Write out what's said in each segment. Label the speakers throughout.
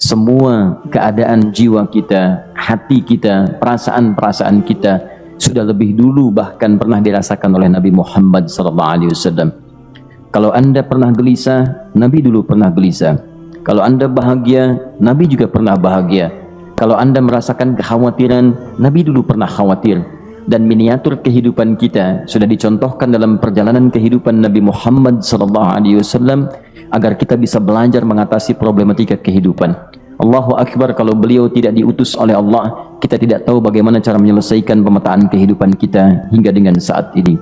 Speaker 1: semua keadaan jiwa kita, hati kita, perasaan-perasaan kita sudah lebih dulu bahkan pernah dirasakan oleh Nabi Muhammad SAW. Kalau Anda pernah gelisah, Nabi dulu pernah gelisah. Kalau Anda bahagia, Nabi juga pernah bahagia. Kalau Anda merasakan kekhawatiran, Nabi dulu pernah khawatir. Dan miniatur kehidupan kita sudah dicontohkan dalam perjalanan kehidupan Nabi Muhammad SAW agar kita bisa belajar mengatasi problematika kehidupan. Allahu Akbar, kalau beliau tidak diutus oleh Allah, kita tidak tahu bagaimana cara menyelesaikan pemetaan kehidupan kita hingga dengan saat ini.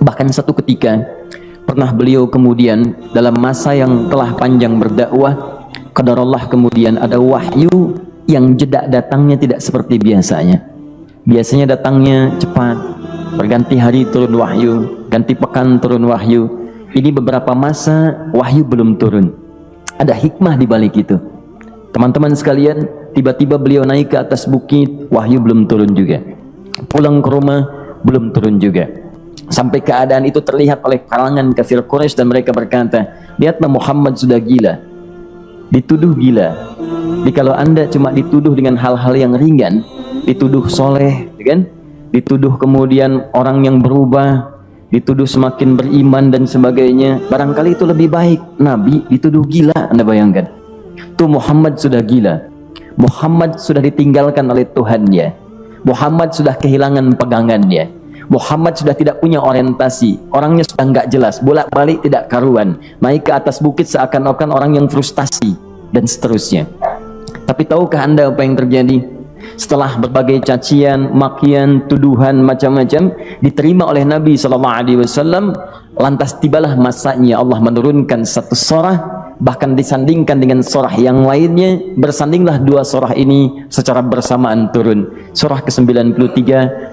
Speaker 1: Bahkan satu ketika pernah beliau kemudian dalam masa yang telah panjang berdakwah, qadarullah kemudian ada wahyu yang jeda datangnya tidak seperti biasanya. Biasanya datangnya cepat, berganti hari turun wahyu, ganti pekan turun wahyu. Ini beberapa masa wahyu belum turun. Ada hikmah di balik itu. Teman-teman sekalian, tiba-tiba beliau naik ke atas bukit, wahyu belum turun juga. Pulang ke rumah, belum turun juga. Sampai keadaan itu terlihat oleh kalangan kafir Quraisy dan mereka berkata, lihatlah Muhammad sudah gila, dituduh gila. Jadi kalau Anda cuma dituduh dengan hal-hal yang ringan, dituduh soleh, kan? Dituduh kemudian orang yang berubah, dituduh semakin beriman dan sebagainya, barangkali itu lebih baik. Nabi dituduh gila, Anda bayangkan. Tuh Muhammad sudah gila, Muhammad sudah ditinggalkan oleh Tuhannya, Muhammad sudah kehilangan pegangannya, Muhammad sudah tidak punya orientasi, orangnya sudah nggak jelas, bolak-balik tidak karuan, naik ke atas bukit seakan-akan orang yang frustasi dan seterusnya. Tapi tahukah Anda apa yang terjadi? Setelah berbagai cacian, makian, tuduhan macam-macam diterima oleh Nabi SAW, lantas tibalah masanya Allah menurunkan satu surah, bahkan disandingkan dengan surah yang lainnya. Bersandinglah dua surah ini secara bersamaan turun, surah ke-93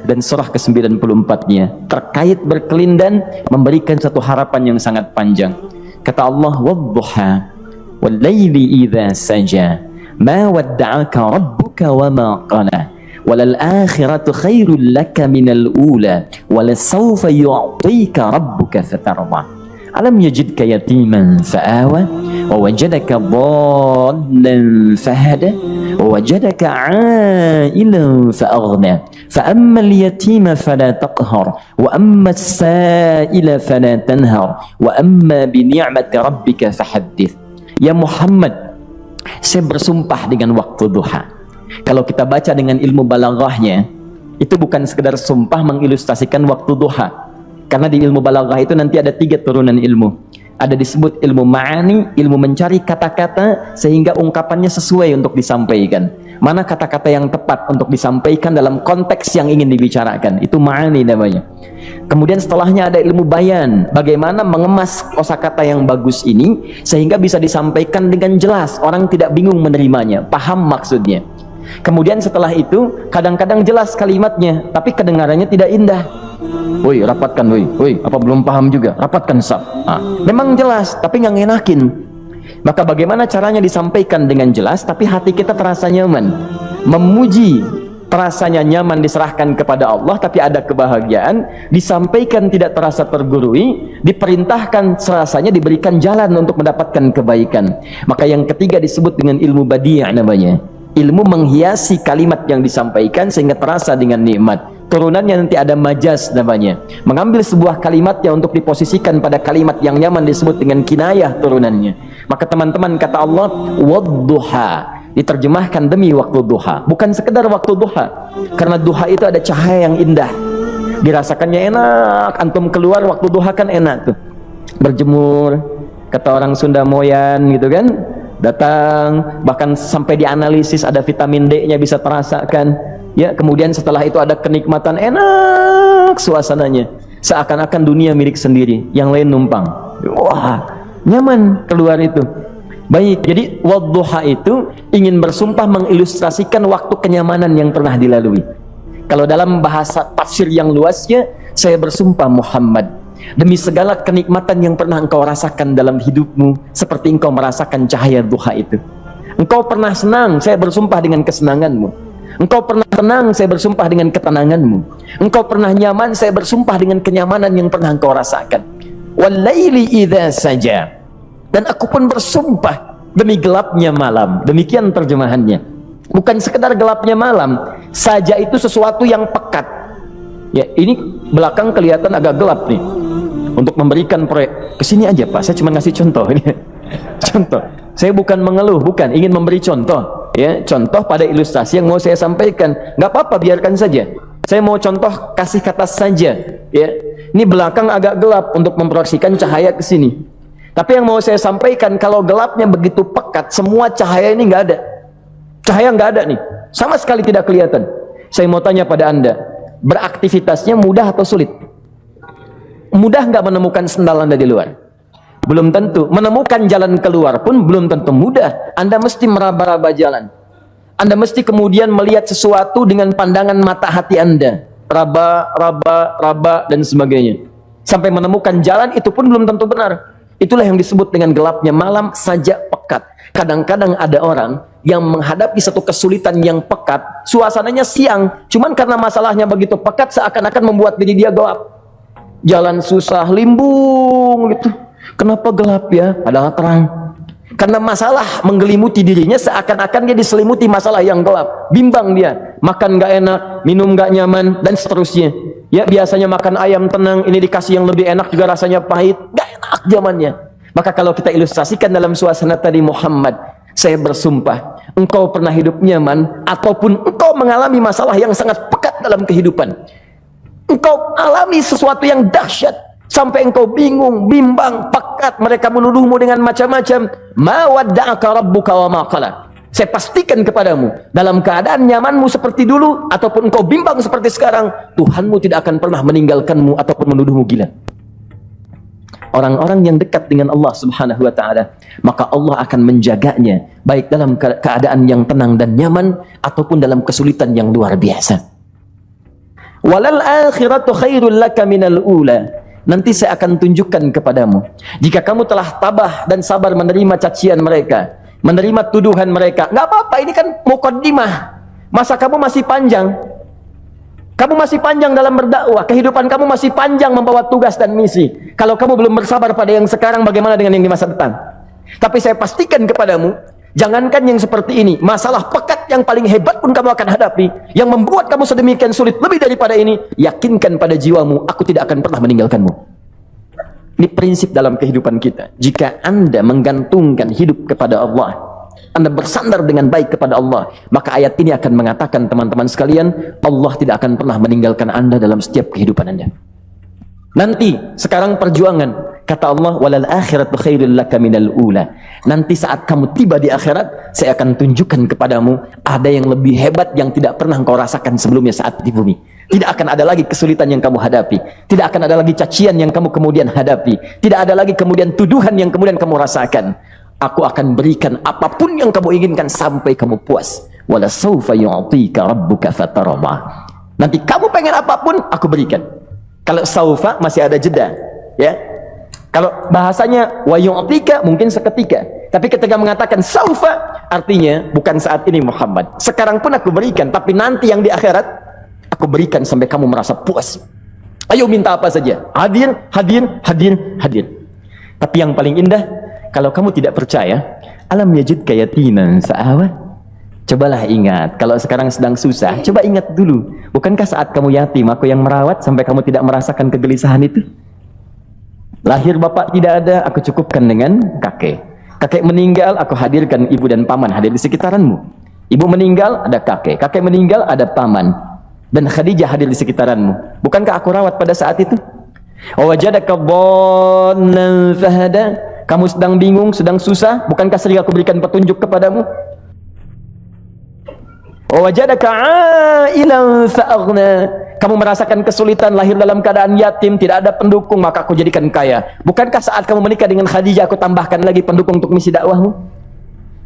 Speaker 1: dan surah ke-94-nya, terkait berkelindan memberikan satu harapan yang sangat panjang. Kata Allah, wadduha wal-laili idza saja ma wadda'aka rabbuka wa ma qala walal akhiratu khairul laka minal ula walasawfa yu'tika rabbuka fatarda alam yajidka yatiman fa'awa wa wajadaka dhallan fahada wa wajadaka 'ailan fa'aghna fa ammal yatima fala taqhar wa ammas sa'ila fala tanhar wa amma bi ni'mati rabbika fahaddits. Ya Muhammad, saya bersumpah dengan waktu duha. Kalau kita baca dengan ilmu balaghahnya, itu bukan sekedar sumpah mengilustrasikan waktu duha. Karena di ilmu balaghah itu nanti ada 3 turunan ilmu. Ada disebut ilmu ma'ani, ilmu mencari kata-kata sehingga ungkapannya sesuai untuk disampaikan. Mana kata-kata yang tepat untuk disampaikan dalam konteks yang ingin dibicarakan. Itu ma'ani namanya. Kemudian setelahnya ada ilmu bayan, bagaimana mengemas kosakata yang bagus ini sehingga bisa disampaikan dengan jelas, orang tidak bingung menerimanya, paham maksudnya. Kemudian setelah itu kadang-kadang jelas kalimatnya, tapi kedengarannya tidak indah. Woi, rapatkan, woi, apa belum paham juga? Rapatkan saf. Memang jelas, tapi nggak ngenakin. Maka bagaimana caranya disampaikan dengan jelas, tapi hati kita terasa nyaman, memuji. Terasanya nyaman diserahkan kepada Allah, tapi ada kebahagiaan, disampaikan tidak terasa tergurui, diperintahkan serasanya diberikan jalan untuk mendapatkan kebaikan. Maka yang ketiga disebut dengan ilmu badi' namanya, ilmu menghiasi kalimat yang disampaikan sehingga terasa dengan nikmat. Turunannya nanti ada majaz namanya, mengambil sebuah kalimat yang untuk diposisikan pada kalimat yang nyaman disebut dengan kinayah turunannya. Maka teman-teman, kata Allah, wadduha, diterjemahkan demi waktu duha, bukan sekedar waktu duha, karena duha itu ada cahaya yang indah, dirasakannya enak. Antum keluar waktu duha kan enak tuh, berjemur, kata orang Sunda moyan gitu kan, datang, bahkan sampai dianalisis ada vitamin D-nya bisa terasakan ya. Kemudian setelah itu ada kenikmatan, enak suasananya, seakan-akan dunia milik sendiri, yang lain numpang. Wah, nyaman keluar itu. Baik, jadi wadduha itu ingin bersumpah mengilustrasikan waktu kenyamanan yang pernah dilalui. Kalau dalam bahasa tafsir yang luasnya, saya bersumpah Muhammad, demi segala kenikmatan yang pernah engkau rasakan dalam hidupmu, seperti engkau merasakan cahaya duha itu. Engkau pernah senang, saya bersumpah dengan kesenanganmu. Engkau pernah tenang, saya bersumpah dengan ketenanganmu. Engkau pernah nyaman, saya bersumpah dengan kenyamanan yang pernah engkau rasakan. Wal laili idza saja, dan aku pun bersumpah demi gelapnya malam. Demikian terjemahannya. Bukan sekedar gelapnya malam saja, itu sesuatu yang pekat. Ya, ini belakang kelihatan agak gelap nih. Untuk memberikan proyek, kesini aja Pak, saya cuma ngasih contoh ini. Contoh. Saya bukan mengeluh, bukan, ingin memberi contoh. Ya, contoh pada ilustrasi yang mau saya sampaikan. Nggak apa-apa, biarkan saja. Saya mau contoh, kasih kata saja. Ya, ini belakang agak gelap untuk memproyeksikan cahaya ke sini. Tapi yang mau saya sampaikan, kalau gelapnya begitu pekat, semua cahaya ini nggak ada. Cahaya nggak ada nih, sama sekali tidak kelihatan. Saya mau tanya pada Anda, beraktivitasnya mudah atau sulit? Mudah nggak menemukan sendal Anda di luar? Belum tentu. Menemukan jalan keluar pun belum tentu mudah. Anda mesti meraba-raba jalan. Anda mesti kemudian melihat sesuatu dengan pandangan mata hati Anda. Raba, dan sebagainya. Sampai menemukan jalan, itu pun belum tentu benar. Itulah yang disebut dengan gelapnya malam saja pekat. Kadang-kadang ada orang yang menghadapi satu kesulitan yang pekat, suasananya siang, cuman karena masalahnya begitu pekat, seakan-akan membuat diri dia gelap. Jalan susah, limbung gitu. Kenapa gelap ya? Padahal terang. Karena masalah menggelimuti dirinya, seakan-akan dia diselimuti masalah yang gelap. Bimbang dia, makan nggak enak, minum nggak nyaman, dan seterusnya. Ya, biasanya makan ayam tenang, ini dikasih yang lebih enak juga rasanya pahit, nggak enak zamannya. Maka kalau kita ilustrasikan dalam suasana tadi Muhammad, saya bersumpah, engkau pernah hidup nyaman, ataupun engkau mengalami masalah yang sangat pekat dalam kehidupan. Engkau alami sesuatu yang dahsyat, sampai engkau bingung, bimbang, pekat, mereka menuduhmu dengan macam-macam. Ma wadda'aka rabbuka wa ma qala. Saya pastikan kepadamu, dalam keadaan nyamanmu seperti dulu, ataupun engkau bimbang seperti sekarang, Tuhanmu tidak akan pernah meninggalkanmu ataupun menuduhmu gila. Orang-orang yang dekat dengan Allah Subhanahu wa ta'ala, maka Allah akan menjaganya, baik dalam keadaan yang tenang dan nyaman, ataupun dalam kesulitan yang luar biasa. Walal akhiratu khairul laka minal ula. Nanti saya akan tunjukkan kepadamu, jika kamu telah tabah dan sabar menerima cacian mereka, menerima tuduhan mereka, nggak apa-apa, ini kan muqaddimah. Masa kamu masih panjang? Kamu masih panjang dalam berdakwah, kehidupan kamu masih panjang membawa tugas dan misi. Kalau kamu belum bersabar pada yang sekarang, bagaimana dengan yang di masa depan? Tapi saya pastikan kepadamu, jangankan yang seperti ini, masalah pekat yang paling hebat pun kamu akan hadapi, yang membuat kamu sedemikian sulit lebih daripada ini, yakinkan pada jiwamu, aku tidak akan pernah meninggalkanmu. Ini prinsip dalam kehidupan kita. Jika Anda menggantungkan hidup kepada Allah, Anda bersandar dengan baik kepada Allah, maka ayat ini akan mengatakan, teman-teman sekalian, Allah tidak akan pernah meninggalkan Anda dalam setiap kehidupan Anda. Nanti, sekarang perjuangan, kata Allah, walal akhiratu khairul laka minal ula. Nanti saat kamu tiba di akhirat, saya akan tunjukkan kepadamu ada yang lebih hebat yang tidak pernah engkau rasakan sebelumnya saat di bumi. Tidak akan ada lagi kesulitan yang kamu hadapi, tidak akan ada lagi cacian yang kamu kemudian hadapi, tidak ada lagi kemudian tuduhan yang kemudian kamu rasakan. Aku akan berikan apapun yang kamu inginkan sampai kamu puas. Wala sawfa yu'tika rabbuka fatarda. Nanti kamu pengen apapun, aku berikan. Kalau saufa masih ada jeda, ya. Kalau bahasanya wa yu'tika mungkin seketika. Tapi ketika mengatakan saufa, artinya bukan saat ini Muhammad. Sekarang pun aku berikan, tapi nanti yang di akhirat aku berikan sampai kamu merasa puas. Ayo minta apa saja. Hadir, hadir, hadir, hadir. Tapi yang paling indah, kalau kamu tidak percaya, alam yajidka yatiman fa'awa. Cobalah ingat, kalau sekarang sedang susah, coba ingat dulu. Bukankah saat kamu yatim, aku yang merawat sampai kamu tidak merasakan kegelisahan itu? Lahir bapak tidak ada, aku cukupkan dengan kakek. Kakek meninggal, aku hadirkan ibu dan paman hadir di sekitaranmu. Ibu meninggal, ada kakek. Kakek meninggal, ada paman. Dan Khadijah hadir di sekitaranmu. Bukankah aku rawat pada saat itu? Wajadaka dhallan fahada. Kamu sedang bingung, sedang susah, bukankah sering aku berikan petunjuk kepadamu? Wajadaka ailan fa'aghna. Kamu merasakan kesulitan, lahir dalam keadaan yatim, tidak ada pendukung, maka aku jadikan kaya. Bukankah saat kamu menikah dengan Khadijah, aku tambahkan lagi pendukung untuk misi dakwahmu?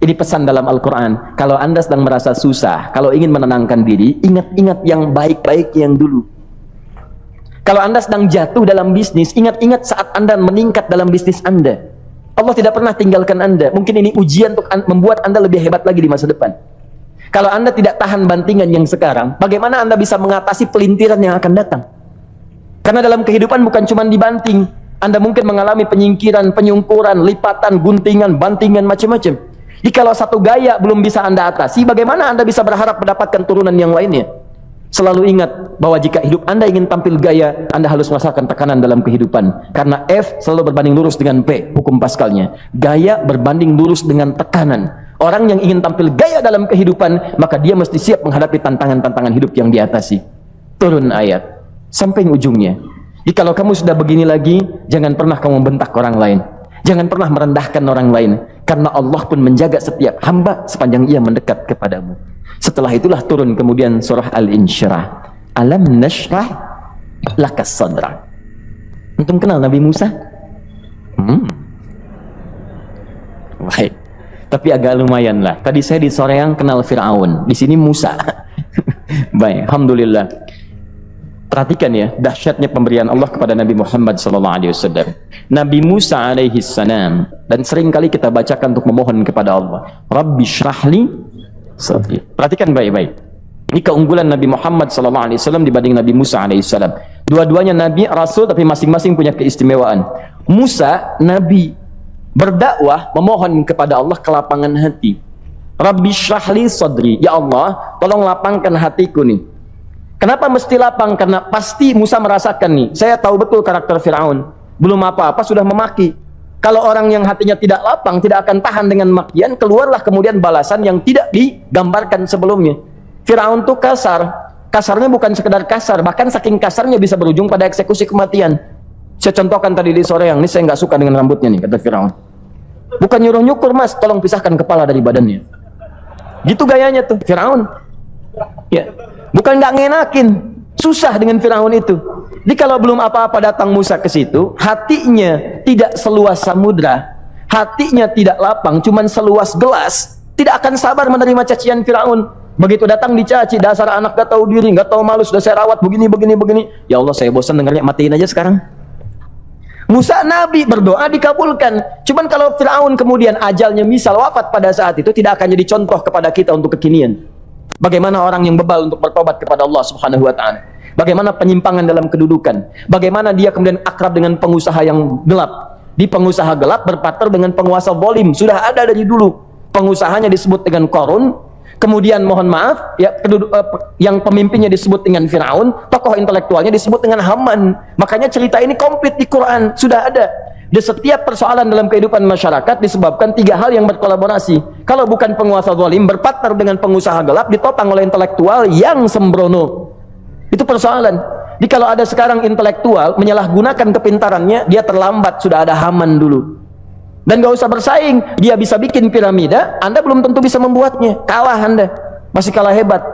Speaker 1: Ini pesan dalam Al-Quran. Kalau Anda sedang merasa susah, kalau ingin menenangkan diri, ingat-ingat yang baik-baik yang dulu. Kalau Anda sedang jatuh dalam bisnis, ingat-ingat saat Anda meningkat dalam bisnis Anda. Allah tidak pernah tinggalkan Anda. Mungkin ini ujian untuk membuat Anda lebih hebat lagi di masa depan. Kalau Anda tidak tahan bantingan yang sekarang, bagaimana Anda bisa mengatasi pelintiran yang akan datang? Karena dalam kehidupan bukan cuma dibanting. Anda mungkin mengalami penyingkiran, penyungkuran, lipatan, guntingan, bantingan, macam-macam. Jikalau satu gaya belum bisa Anda atasi, bagaimana Anda bisa berharap mendapatkan turunan yang lainnya? Selalu ingat bahwa jika hidup Anda ingin tampil gaya, Anda harus merasakan tekanan dalam kehidupan. Karena F selalu berbanding lurus dengan P, hukum Pascalnya. Gaya berbanding lurus dengan tekanan. Orang yang ingin tampil gaya dalam kehidupan, maka dia mesti siap menghadapi tantangan-tantangan hidup yang diatasi. Turun ayat sampai ujungnya. Jikalau kamu sudah begini lagi, jangan pernah kamu bentak orang lain. Jangan pernah merendahkan orang lain. Karena Allah pun menjaga setiap hamba sepanjang ia mendekat kepadamu. Setelah itulah turun kemudian surah Al-Insyirah. Alam nashrah laka sadrak. Antum kenal Nabi Musa? Baik. Tapi agak lumayan lah. Tadi saya di Soreang kenal Fir'aun. Di sini Musa. Baik, alhamdulillah. Perhatikan ya, dahsyatnya pemberian Allah kepada Nabi Muhammad SAW. Nabi Musa alaihi salam, dan seringkali kita bacakan untuk memohon kepada Allah. Rabbi syrahli sadri. Perhatikan baik-baik. Ini keunggulan Nabi Muhammad SAW dibanding Nabi Musa AS. Dua-duanya Nabi, Rasul, tapi masing-masing punya keistimewaan. Musa, Nabi, berdakwah, memohon kepada Allah kelapangan hati. Rabbi syrahli sadri. Ya Allah, tolong lapangkan hatiku nih. Kenapa mesti lapang? Karena pasti Musa merasakan nih, saya tahu betul karakter Fir'aun. Belum apa-apa sudah memaki. Kalau orang yang hatinya tidak lapang, tidak akan tahan dengan makian, keluarlah kemudian balasan yang tidak digambarkan sebelumnya. Fir'aun tuh kasar. Kasarnya bukan sekedar kasar, bahkan saking kasarnya bisa berujung pada eksekusi kematian. Saya contohkan tadi di sore yang ini, saya nggak suka dengan rambutnya nih, kata Fir'aun. Bukan nyuruh nyukur mas, tolong pisahkan kepala dari badannya. Gitu gayanya tuh, Fir'aun. Ya, bukan nggak ngenakin, susah dengan Fir'aun itu. Jadi kalau belum apa-apa datang Musa ke situ, hatinya tidak seluas samudra, hatinya tidak lapang, cuman seluas gelas, tidak akan sabar menerima cacian Fir'aun. Begitu datang dicaci, dasar anak gak tahu diri, gak tahu malu, sudah saya rawat begini. Ya Allah, saya bosan dengarnya, matiin aja sekarang. Musa Nabi berdoa dikabulkan. Cuman kalau Fir'aun kemudian ajalnya misal wafat pada saat itu, tidak akan jadi contoh kepada kita untuk kekinian. Bagaimana orang yang bebal untuk bertobat kepada Allah Subhanahu wa ta'ala. Bagaimana penyimpangan dalam kedudukan. Bagaimana dia kemudian akrab dengan pengusaha yang gelap. Di pengusaha gelap berpartner dengan penguasa zalim. Sudah ada dari dulu. Pengusahanya disebut dengan Qarun. Kemudian mohon maaf, ya, yang pemimpinnya disebut dengan Fir'aun. Tokoh intelektualnya disebut dengan Haman. Makanya cerita ini komplit di Quran. Sudah ada. Di setiap persoalan dalam kehidupan masyarakat disebabkan tiga hal yang berkolaborasi. Kalau bukan penguasa zalim, berpartner dengan pengusaha gelap, ditopang oleh intelektual yang sembrono. Itu persoalan. Jadi kalau ada sekarang intelektual menyalahgunakan kepintarannya, dia terlambat, sudah ada Haman dulu. Dan gak usah bersaing, dia bisa bikin piramida, Anda belum tentu bisa membuatnya. Kalah Anda, masih kalah hebat.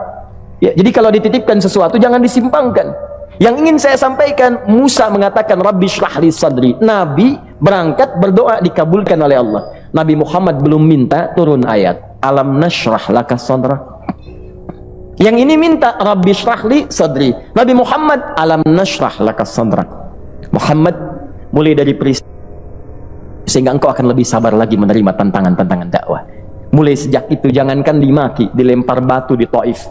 Speaker 1: Ya, jadi kalau dititipkan sesuatu jangan disimpangkan. Yang ingin saya sampaikan, Musa mengatakan Rabbi syrahli sadri. Nabi berangkat berdoa dikabulkan oleh Allah. Nabi Muhammad belum minta, turun ayat Alam nashrah laka sadra. Yang ini minta Rabbi syrahli sadri. Nabi Muhammad alam nashrah laka sadra. Muhammad, mulai dari peristiwa sehingga engkau akan lebih sabar lagi menerima tantangan-tantangan dakwah. Mulai sejak itu jangankan dimaki, dilempar batu di Taif.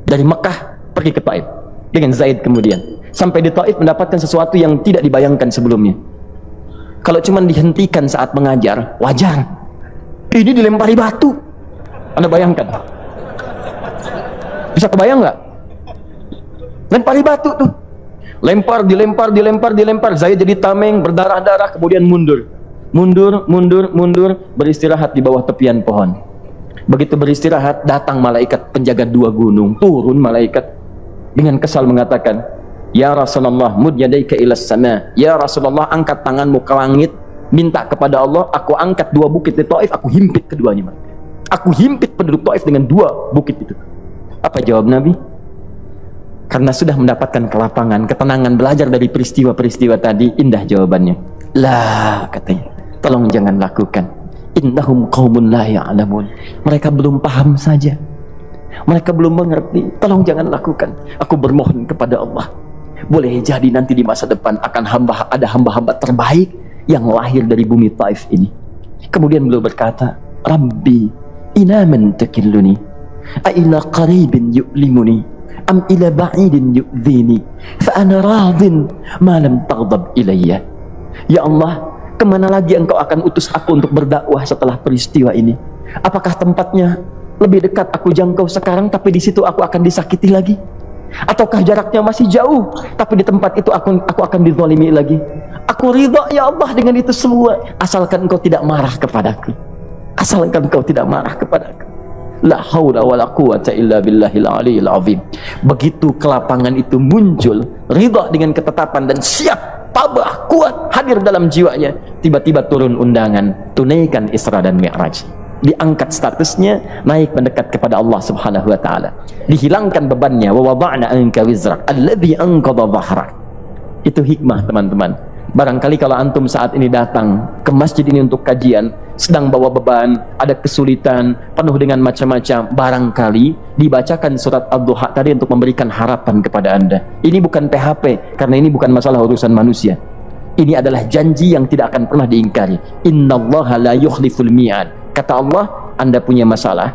Speaker 1: Dari Mekah pergi ke Taif dengan Zaid, kemudian sampai di Taif mendapatkan sesuatu yang tidak dibayangkan sebelumnya. Kalau cuma dihentikan saat mengajar, wajar. Ini dilempari batu. Anda bayangkan? Bisa kebayang nggak? Lempari batu tuh. Dilempar. Zaid jadi tameng, berdarah-darah, kemudian mundur, beristirahat di bawah tepian pohon. Begitu beristirahat, datang malaikat penjaga dua gunung. Turun malaikat dengan kesal mengatakan, Ya Rasulullah, mud yadaika ilas sama. Ya Rasulullah, angkat tanganmu ke langit, minta kepada Allah, aku angkat dua bukit di Taif, aku himpit keduanya. Aku himpit penduduk Taif dengan dua bukit itu. Apa jawab Nabi? Karena sudah mendapatkan kelapangan, ketenangan, belajar dari peristiwa-peristiwa tadi, indah jawabannya. Lah, katanya, tolong jangan lakukan. Innahum qaumun la ya'lamun. Mereka belum paham saja. Mereka belum mengerti. Tolong jangan lakukan. Aku bermohon kepada Allah. Boleh jadi nanti di masa depan akan ada hamba-hamba terbaik yang lahir dari bumi Taif ini. Kemudian beliau berkata, Rabbi, ina man takilluni, a ila qaribin yu'limuni, am ila ba'idin yu'dhini, fa ana radin ma lam taghdab ilayya. Ya Allah, Kemana lagi engkau akan utus aku untuk berdakwah setelah peristiwa ini? Apakah tempatnya lebih dekat aku jangkau sekarang, tapi di situ aku akan disakiti lagi? Ataukah jaraknya masih jauh, tapi di tempat itu aku akan dizalimi lagi? Aku ridha ya Allah dengan itu semua, asalkan engkau tidak marah kepadaku. Asalkan engkau tidak marah kepadaku. La haula wala quwata illa billahil aliyil azim. Begitu kelapangan itu muncul, ridha dengan ketetapan dan siap, tabah, kuat, hadir dalam jiwanya, tiba-tiba turun undangan, tunaikan Isra dan Mi'raj. Diangkat statusnya, naik mendekat kepada Allah Subhanahu wa taala. Dihilangkan bebannya, wa wada'na anka wizrak alladhi anqadha dhahrak. Itu hikmah, teman-teman. Barangkali kalau antum saat ini datang ke masjid ini untuk kajian, sedang bawa beban, ada kesulitan, penuh dengan macam-macam, barangkali dibacakan surat Ad-Duha tadi untuk memberikan harapan kepada anda. Ini bukan PHP, karena ini bukan masalah urusan manusia. Ini adalah janji yang tidak akan pernah diingkari. Innallaha la yukhliful mi'ad. Kata Allah, anda punya masalah,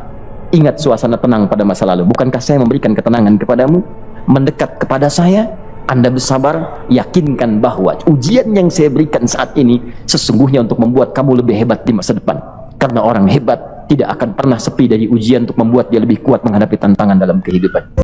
Speaker 1: ingat suasana tenang pada masa lalu. Bukankah saya memberikan ketenangan kepadamu? Mendekat kepada saya, anda bersabar, yakinkan bahwa ujian yang saya berikan saat ini sesungguhnya untuk membuat kamu lebih hebat di masa depan. Karena orang hebat tidak akan pernah sepi dari ujian untuk membuat dia lebih kuat menghadapi tantangan dalam kehidupan.